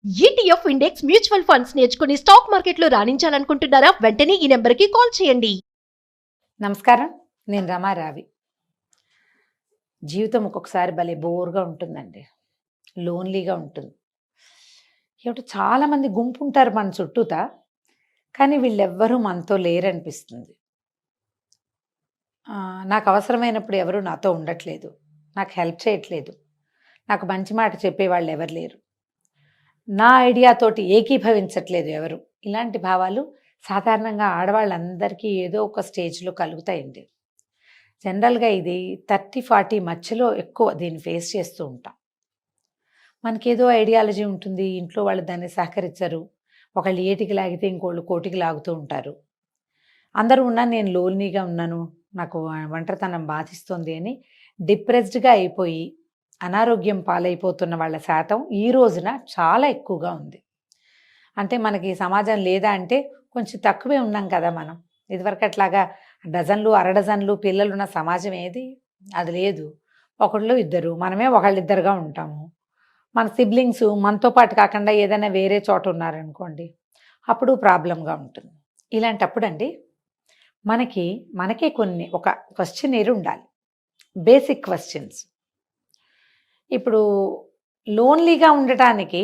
ETF index mutual funds నేర్చుకుని stock మార్కెట్లో రాణించాలనుకుంటున్నారా? వెంటనే ఈ నెంబర్కి కాల్ చేయండి. నమస్కారం, నేను రమారావి. జీవితం ఒక్కొక్కసారి భలే బోర్గా ఉంటుందండి, లోన్లీగా ఉంటుంది. ఏమిటో చాలామంది గుంపు ఉంటారు మన చుట్టూత, కానీ వీళ్ళెవ్వరూ మనతో లేరనిపిస్తుంది. నాకు అవసరమైనప్పుడు ఎవరు నాతో ఉండట్లేదు, నాకు హెల్ప్ చేయట్లేదు, నాకు మంచి మాట చెప్పేవాళ్ళు ఎవరు లేరు, నా ఐడియాతోటి ఏకీభవించట్లేదు ఎవరు. ఇలాంటి భావాలు సాధారణంగా ఆడవాళ్ళందరికీ ఏదో ఒక స్టేజ్లో కలుగుతాయండి. జనరల్గా ఇది 30-40 మధ్యలో ఎక్కువ దీన్ని ఫేస్ చేస్తూ ఉంటాం. మనకేదో ఐడియాలజీ ఉంటుంది, ఇంట్లో వాళ్ళు దాన్ని సహకరించరు, ఒకళ్ళు ఏటికి లాగితే ఇంకోళ్ళు కోటికి లాగుతూ ఉంటారు. అందరూ ఉన్నా నేను లోన్లీగా ఉన్నాను, నాకు ఒంటరితనం బాధిస్తుంది అని డిప్రెస్డ్గా అయిపోయి అనారోగ్యం పాలైపోతున్న వాళ్ళ శాతం ఈ రోజున చాలా ఎక్కువగా ఉంది. అంటే మనకి సమాజం లేదా అంటే కొంచెం తక్కువే ఉన్నాం కదా మనం. ఇదివరకు అట్లాగా డజన్లు అరడజన్లు పిల్లలున్న సమాజం ఏది, అది లేదు. ఒకళ్ళు ఇద్దరు, మనమే ఒకళ్ళిద్దరుగా ఉంటాము. మన సిబ్లింగ్స్ మనతో పాటు కాకుండా ఏదైనా వేరే చోట ఉన్నారనుకోండి, అప్పుడు ప్రాబ్లంగా ఉంటుంది. ఇలాంటప్పుడు అండి మనకే ఒక క్వశ్చనీర్ ఉండాలి, బేసిక్ క్వశ్చన్స్. ఇప్పుడు లోన్లీగా ఉండటానికి,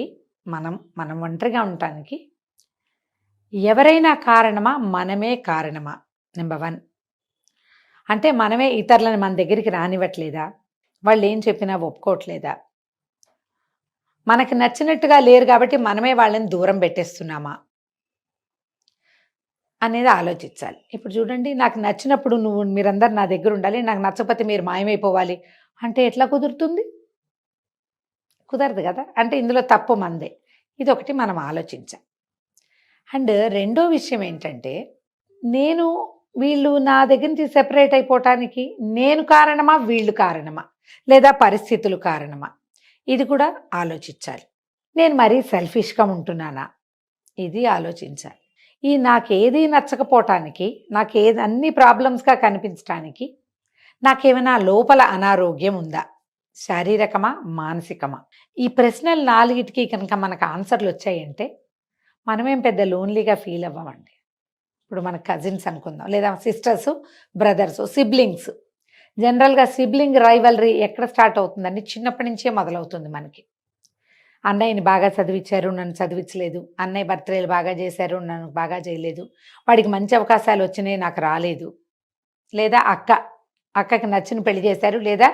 మనం ఒంటరిగా ఉండటానికి ఎవరైనా కారణమా, మనమే కారణమా? నెంబర్ 1. అంటే మనమే ఇతరులను మన దగ్గరికి రానివ్వట్లేదా? వాళ్ళు ఏం చెప్పినా ఒప్పుకోవట్లేదా? మనకి నచ్చినట్టుగా లేరు కాబట్టి మనమే వాళ్ళని దూరం పెట్టేస్తున్నామా అనేది ఆలోచించాలి. ఇప్పుడు చూడండి, నాకు నచ్చినప్పుడు మీరందరు నా దగ్గర ఉండాలి, నాకు నచ్చకపోతే మీరు మాయమైపోవాలి అంటే ఎట్లా కుదురుతుంది? కుదరదు కదా. అంటే ఇందులో తప్పు మందే. ఇదొకటి మనం ఆలోచించాలి. అండ్ రెండో విషయం ఏంటంటే, వీళ్ళు నా దగ్గర నుంచి సెపరేట్ అయిపోవటానికి నేను కారణమా, వీళ్ళు కారణమా, లేదా పరిస్థితులు కారణమా? ఇది కూడా ఆలోచించాలి. నేను మరీ సెల్ఫిష్గా ఉంటున్నానా? ఇది ఆలోచించాలి. నాకేది నచ్చకపోవటానికి, అన్ని ప్రాబ్లమ్స్గా కనిపించడానికి నాకేమైనా లోపల అనారోగ్యం ఉందా, శారీరకమా, మానసికమా? ఈ ప్రశ్నలు 4టికి కనుక మనకు ఆన్సర్లు వచ్చాయంటే మనమేం పెద్ద లోన్లీగా ఫీల్ అవ్వమండి. ఇప్పుడు మన కజిన్స్ అనుకుందాం, లేదా సిస్టర్స్, బ్రదర్స్, సిబ్లింగ్స్. జనరల్గా సిబ్లింగ్ రైవలరీ ఎక్కడ స్టార్ట్ అవుతుందండి? చిన్నప్పటి నుంచే మొదలవుతుంది మనకి. అన్నయ్యని బాగా చదివించారు, నన్ను చదివించలేదు. అన్నయ్య బర్త్డేలు బాగా చేశారు, నన్ను బాగా చేయలేదు. వాడికి మంచి అవకాశాలు వచ్చినాయి, నాకు రాలేదు. లేదా అక్కకి నచ్చిన పెళ్లి చేశారు, లేదా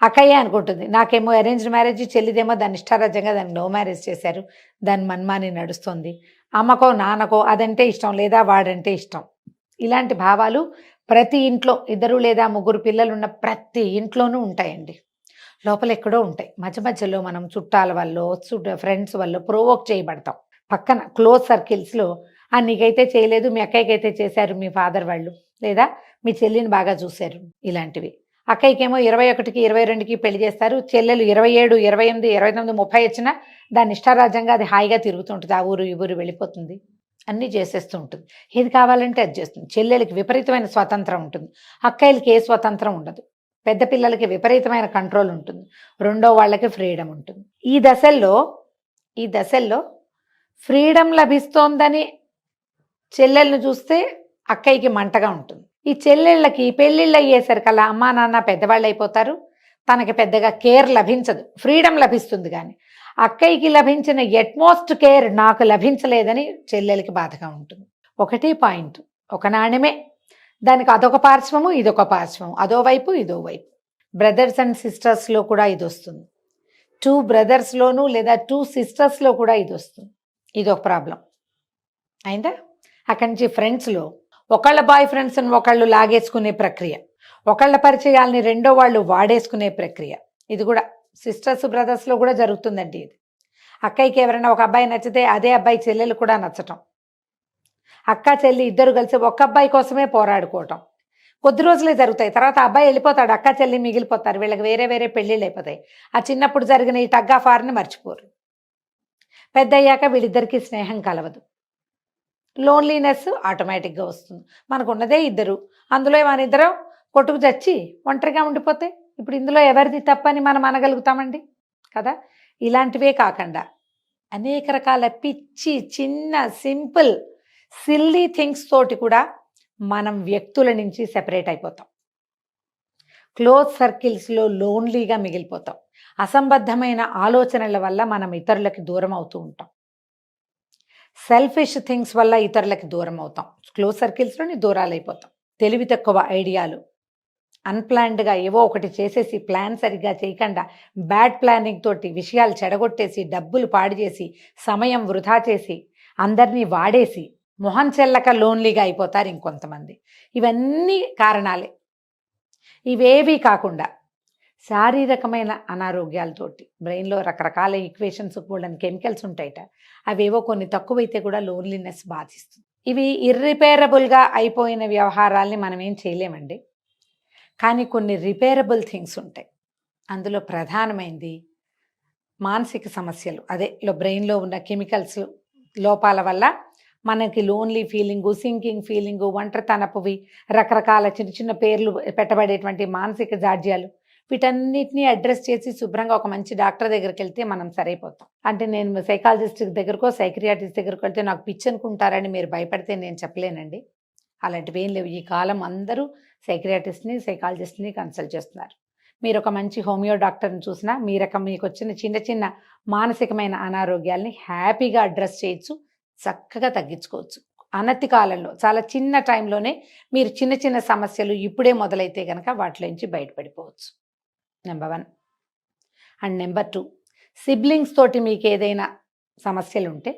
అక్కయ్యే అనుకుంటుంది నాకేమో అరేంజ్డ్ మ్యారేజ్, చెల్లిదేమో దాని ఇష్టారాజ్యంగా దాన్ని లవ్ మ్యారేజ్ చేశారు, దాని మన్మాని నడుస్తుంది. అమ్మకో నాన్నకో అదంటే ఇష్టం, లేదా వాడంటే ఇష్టం. ఇలాంటి భావాలు ప్రతి ఇంట్లో 2 లేదా 3 పిల్లలున్న ప్రతి ఇంట్లోనూ ఉంటాయండి. లోపల ఎక్కడో ఉంటాయి. మధ్యలో మనం చుట్టాల వల్ల, ఫ్రెండ్స్ వల్ల ప్రొవోక్ చేయబడతాం. పక్కన క్లోజ్ సర్కిల్స్లో నీకైతే చేయలేదు, మీ అక్కయ్యకైతే చేశారు మీ ఫాదర్ వాళ్ళు, లేదా మీ చెల్లిని బాగా చూశారు. ఇలాంటివి. అక్కయ్యకేమో 21కి 22కి పెళ్లి చేస్తారు, చెల్లెలు 27, 28, 29, 30 వచ్చినా దాని ఇష్టారాజ్యంగా అది హాయిగా తిరుగుతుంటుంది, ఆ ఊరు ఈ ఊరు వెళ్ళిపోతుంది, అన్నీ చేసేస్తూ ఉంటుంది. ఏది కావాలంటే అది చేస్తుంది. చెల్లెలకి విపరీతమైన స్వతంత్రం ఉంటుంది, అక్కయ్యలకి ఏ స్వతంత్రం ఉండదు. పెద్ద పిల్లలకి విపరీతమైన కంట్రోల్ ఉంటుంది, రెండో వాళ్ళకి ఫ్రీడమ్ ఉంటుంది. ఈ దశల్లో ఫ్రీడమ్ లభిస్తోందని చెల్లెలను చూస్తే అక్కయ్యకి మంటగా ఉంటుంది. ఈ చెల్లెళ్ళకి పెళ్ళిళ్ళు అయ్యేసరికల్లా అమ్మా నాన్న పెద్దవాళ్ళు అయిపోతారు, తనకి పెద్దగా కేర్ లభించదు, ఫ్రీడమ్ లభిస్తుంది. కానీ అక్కయ్యకి లభించిన ఎట్మోస్ట్ కేర్ నాకు లభించలేదని చెల్లెలకి బాధగా ఉంటుంది. ఒకటే పాయింట్, ఒక నాణ్యమే, దానికి అదొక పార్శ్వము, ఇదొక పార్శ్వము, అదో వైపు ఇదో వైపు. బ్రదర్స్ అండ్ సిస్టర్స్లో కూడా ఇది వస్తుంది. 2 బ్రదర్స్లోనూ లేదా 2 సిస్టర్స్లో కూడా ఇది వస్తుంది. ఇదొక ప్రాబ్లం అయిందా? అక్కడి నుంచి ఫ్రెండ్స్లో ఒకళ్ళ బాయ్ ఫ్రెండ్స్ని ఒకళ్ళు లాగేసుకునే ప్రక్రియ, ఒకళ్ళ పరిచయాల్ని రెండో వాళ్ళు వాడేసుకునే ప్రక్రియ. ఇది కూడా సిస్టర్స్ బ్రదర్స్లో కూడా జరుగుతుందండి. ఇది అక్కయ్యకి ఎవరైనా ఒక అబ్బాయి నచ్చితే అదే అబ్బాయి చెల్లెలు కూడా నచ్చటం, అక్క చెల్లి ఇద్దరు కలిసి ఒక్క అబ్బాయి కోసమే పోరాడుకోవటం. కొద్ది రోజులే జరుగుతాయి, తర్వాత అబ్బాయి వెళ్ళిపోతాడు, అక్క చెల్లి మిగిలిపోతారు, వీళ్ళకి వేరే వేరే పెళ్ళిళ్ళు అయిపోతాయి. ఆ చిన్నప్పుడు జరిగిన ఈ టగ్ ఆఫ్ వార్ని మర్చిపోరు. పెద్ద అయ్యాక వీళ్ళిద్దరికీ స్నేహం కలవదు, లోన్లీనెస్ ఆటోమేటిక్గా వస్తుంది. మనకు ఉన్నదే 2, అందులో మన ఇద్దరం కొట్టుకు చచ్చి ఒంటరిగా ఉండిపోతే ఇప్పుడు ఇందులో ఎవరిది తప్పని మనం అనగలుగుతామండి కదా. ఇలాంటివే కాకుండా అనేక రకాల పిచ్చి చిన్న సింపుల్ సిల్లీ థింగ్స్ తోటి కూడా మనం వ్యక్తుల నుంచి సెపరేట్ అయిపోతాం. క్లోజ్ సర్కిల్స్లో లోన్లీగా మిగిలిపోతాం. అసంబద్ధమైన ఆలోచనల వల్ల మనం ఇతరులకి దూరం అవుతూ ఉంటాం. సెల్ఫిష్ థింగ్స్ వల్ల ఇతరులకి దూరం అవుతాం. క్లోజ్ సర్కిల్స్లోని దూరాలైపోతాం. తెలివి తక్కువ ఐడియాలు, అన్ప్లాన్డ్గా ఏవో ఒకటి చేసేసి ప్లాన్ సరిగ్గా చేయకుండా బ్యాడ్ ప్లానింగ్ తోటి విషయాలు చెడగొట్టేసి డబ్బులు పాడు చేసి సమయం వృధా చేసి అందరినీ వాడేసి మొహం చెల్లక లోన్లీగా అయిపోతారు ఇంకొంతమంది. ఇవన్నీ కారణాలే. ఇవేవీ కాకుండా శారీరకమైన అనారోగ్యాలతోటి బ్రెయిన్లో రకరకాల ఈక్వేషన్స్ కూడా కెమికల్స్ ఉంటాయట, అవేవో కొన్ని తక్కువైతే కూడా లోన్లీనెస్ బాధిస్తుంది. ఇవి ఇర్రిపేరబుల్గా అయిపోయిన వ్యవహారాల్ని మనం ఏం చేయలేమండి. కానీ కొన్ని రిపేరబుల్ థింగ్స్ ఉంటాయి. అందులో ప్రధానమైనది మానసిక సమస్యలు. అదే బ్రెయిన్లో ఉన్న కెమికల్స్ లోపాల వల్ల మనకి లోన్లీ ఫీలింగు, సింకింగ్ ఫీలింగు, ఒంటరితనపువి, రకరకాల చిన్న చిన్న పేర్లు పెట్టబడేటువంటి మానసిక జాడ్యాలు, వీటన్నిటినీ అడ్రస్ చేసి శుభ్రంగా ఒక మంచి డాక్టర్ దగ్గరికి వెళ్తే మనం సరైపోతాం. అంటే నేను సైకాలజిస్ట్ దగ్గరకో సైక్రియాటిస్ట్ దగ్గరకు వెళ్తే నాకు పిచ్చి అనుకుంటారని మీరు భయపడితే నేను చెప్పలేనండి. అలాంటివి ఏం లేవు. ఈ కాలం అందరూ సైక్రియాటిస్ట్ని సైకాలజిస్ట్ని కన్సల్ట్ చేస్తున్నారు. మీరు ఒక మంచి హోమియో డాక్టర్ని చూసినా మీకు వచ్చిన చిన్న చిన్న మానసికమైన అనారోగ్యాల్ని హ్యాపీగా అడ్రస్ చేయొచ్చు, చక్కగా తగ్గించుకోవచ్చు. అనతి కాలంలో చాలా చిన్న టైంలోనే మీరు చిన్న చిన్న సమస్యలు ఇప్పుడే మొదలైతే కనుక వాటిలోంచి బయటపడిపోవచ్చు. నెంబర్ 1. అండ్ నెంబర్ 2, సిబ్లింగ్స్ తోటి మీకు ఏదైనా సమస్యలు ఉంటే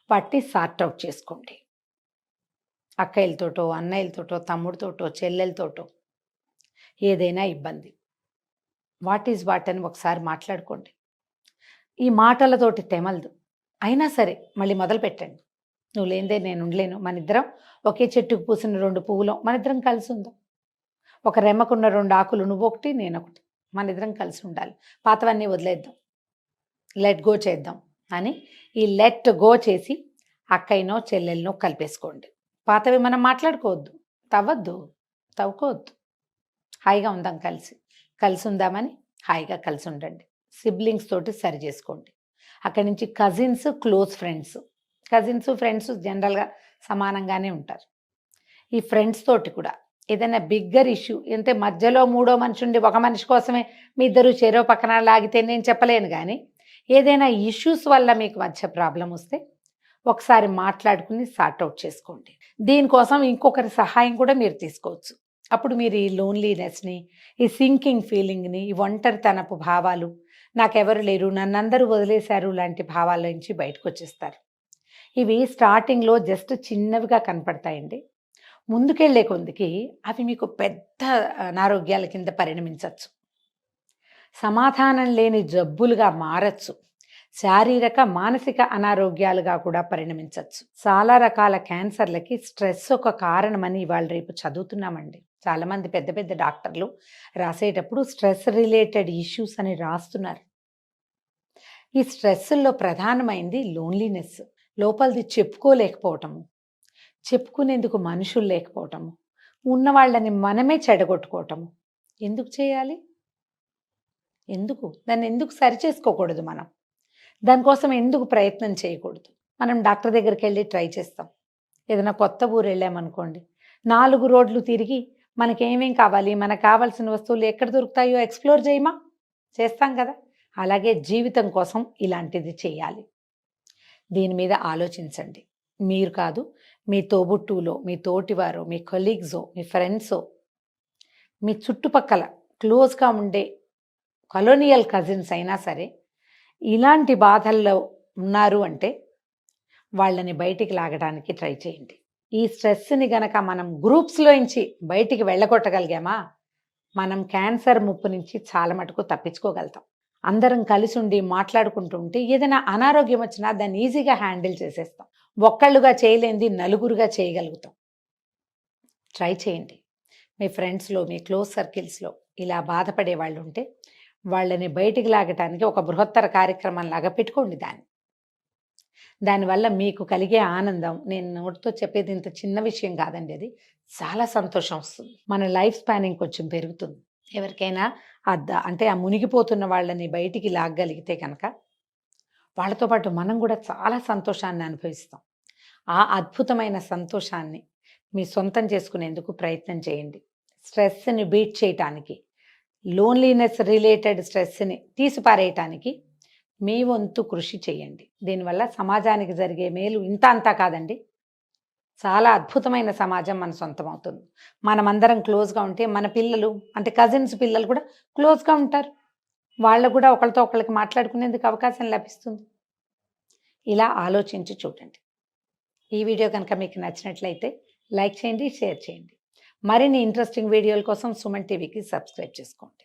వాటిని సార్ట్ అవుట్ చేసుకోండి. అక్కయ్యలతోటో, అన్నయ్యలతోటో, తమ్ముడితోటో, చెల్లెలతోటో ఏదైనా ఇబ్బంది, వాట్ ఈజ్ వాట్ అని ఒకసారి మాట్లాడుకోండి. ఈ మాటలతోటి తెమలదు. అయినా సరే మళ్ళీ మొదలు పెట్టండి. నువ్వు లేనిదే నేను ఉండలేను, మన ఇద్దరం ఒకే చెట్టుకు పూసిన 2 పువ్వులం, మన ఇద్దరం కలిసి ఉందాం. ఒక రెమ్మకున్న 2 ఆకులు, నువ్వు ఒకటి నేను ఒకటి, మన ఇద్దరం కలిసి ఉండాలి. పాతవన్నీ వదిలేద్దాం, లెట్ గో చేద్దాం అని ఈ లెట్ గో చేసి అక్కయ్యనో చెల్లెలనో కలిపేసుకోండి. పాతవి మనం మాట్లాడుకోవద్దు, తవ్వుకోవద్దు. హాయిగా ఉందాం, కలిసి ఉందామని హాయిగా కలిసి ఉండండి. సిబ్లింగ్స్ తోటి సరి చేసుకోండి. అక్కడి నుంచి cousins, close friends. Cousins friends జనరల్గా సమానంగానే ఉంటారు. ఈ ఫ్రెండ్స్ తోటి కూడా ఏదైనా బిగ్గర్ ఇష్యూ అంటే మధ్యలో 3వ మనిషి ఉండి ఒక మనిషి కోసమే మీ ఇద్దరు చెరో పక్కన లాగితే నేను చెప్పలేను. కానీ ఏదైనా ఇష్యూస్ వల్ల మీకు మధ్య ప్రాబ్లం వస్తే ఒకసారి మాట్లాడుకుని సార్ట్ అవుట్ చేసుకోండి. దీనికోసం ఇంకొకరి సహాయం కూడా మీరు తీసుకోవచ్చు. అప్పుడు మీరు ఈ లోన్లీనెస్ని, ఈ సింకింగ్ ఫీలింగ్ని, ఈ ఒంటరితనపు భావాలు, నాకెవరు లేరు, నన్నందరూ వదిలేశారు లాంటి భావాల నుంచి బయటకు వచ్చేస్తారు. ఇవి స్టార్టింగ్లో జస్ట్ చిన్నవిగా కనపడతాయండి. ముందుకెళ్లే కొందికి అవి మీకు పెద్ద అనారోగ్యాల కింద పరిణమించవచ్చు. సమాధానం లేని జబ్బులుగా మారచ్చు. శారీరక మానసిక అనారోగ్యాలుగా కూడా పరిణమించవచ్చు. చాలా రకాల క్యాన్సర్లకి స్ట్రెస్ ఒక కారణమని ఇవాళ రేపు చదువుతున్నామండి. చాలామంది పెద్ద పెద్ద డాక్టర్లు రాసేటప్పుడు స్ట్రెస్ రిలేటెడ్ ఇష్యూస్ అని రాస్తున్నారు. ఈ స్ట్రెస్లో ప్రధానమైంది లోన్లీనెస్, లోపలిది చెప్పుకోలేకపోవటము, చెప్పుకునేందుకు మనుషులు లేకపోవటము, ఉన్న వాళ్ళని మనమే చెడగొట్టుకోవటము. ఎందుకు చేయాలి? దాన్ని ఎందుకు సరి చేసుకోకూడదు? మనం దానికోసం ఎందుకు ప్రయత్నం చేయకూడదు? మనం డాక్టర్ దగ్గరికి వెళ్ళి ట్రై చేస్తాం. ఏదైనా కొత్త ఊరు వెళ్ళామనుకోండి, 4 రోడ్లు తిరిగి మనకేమేం కావాలి, మనకు కావాల్సిన వస్తువులు ఎక్కడ దొరుకుతాయో ఎక్స్ప్లోర్ చేస్తాం కదా. అలాగే జీవితం కోసం ఇలాంటిది చేయాలి. దీని మీద ఆలోచించండి. మీరు కాదు, మీ తోబుట్టువులో, మీ తోటివారో, మీ కొలీగ్సో, మీ ఫ్రెండ్సో, మీ చుట్టుపక్కల క్లోజ్గా ఉండే కలోనియల్ కజిన్స్ అయినా సరే ఇలాంటి బాధల్లో ఉన్నారు అంటే వాళ్ళని బయటికి లాగడానికి ట్రై చేయండి. ఈ స్ట్రెస్ని గనక మనం గ్రూప్స్లోంచి బయటికి వెళ్ళగొట్టగలిగామా, మనం క్యాన్సర్ ముప్పు నుంచి చాలా మటుకు తప్పించుకోగలుగుతాం. అందరం కలిసి ఉండి మాట్లాడుకుంటూ ఉంటే ఏదైనా అనారోగ్యం వచ్చినా దాన్ని ఈజీగా హ్యాండిల్ చేసేస్తాం. ఒక్కళ్ళుగా చేయలేనిది నలుగురుగా చేయగలుగుతాం. ట్రై చేయండి. మీ ఫ్రెండ్స్లో, మీ క్లోజ్ సర్కిల్స్లో ఇలా బాధపడే వాళ్ళు ఉంటే వాళ్ళని బయటికి లాగటానికి ఒక బృహత్తర కార్యక్రమం లాగా పెట్టుకోండి. దానివల్ల మీకు కలిగే ఆనందం, నేను నోటితో చెప్పేది ఇంత చిన్న విషయం కాదండి, అది చాలా సంతోషం వస్తుంది. మన లైఫ్ స్పానింగ్ కొంచెం పెరుగుతుంది. ఎవరికైనా అంటే ఆ మునిగిపోతున్న వాళ్ళని బయటికి లాగగలిగితే కనుక వాళ్ళతో పాటు మనం కూడా చాలా సంతోషాన్ని అనుభవిస్తాం. ఆ అద్భుతమైన సంతోషాన్ని మీ సొంతం చేసుకునేందుకు ప్రయత్నం చేయండి. స్ట్రెస్‌ని బీట్ చేయటానికి, లోన్లీనెస్ రిలేటెడ్ స్ట్రెస్‌ని తీసిపారేయటానికి మీ వంతు కృషి చేయండి. దీనివల్ల సమాజానికి జరిగే మేలు ఇంత అంతా కాదండి. చాలా అద్భుతమైన సమాజం మన సొంతం అవుతుంది. మనమందరం క్లోజ్‌గా ఉంటే మన పిల్లలు అంటే కజిన్స్ పిల్లలు కూడా క్లోజ్‌గా ఉంటారు. వాళ్ళకు కూడా ఒకళ్ళతో ఒకళ్ళకి మాట్లాడుకునేందుకు అవకాశం లభిస్తుంది. ఇలా ఆలోచించి చూడండి. ఈ వీడియో కనుక మీకు నచ్చినట్లయితే లైక్ చేయండి, షేర్ చేయండి. మరిన్ని ఇంట్రెస్టింగ్ వీడియోల కోసం సుమన్ టీవీకి సబ్స్క్రైబ్ చేసుకోండి.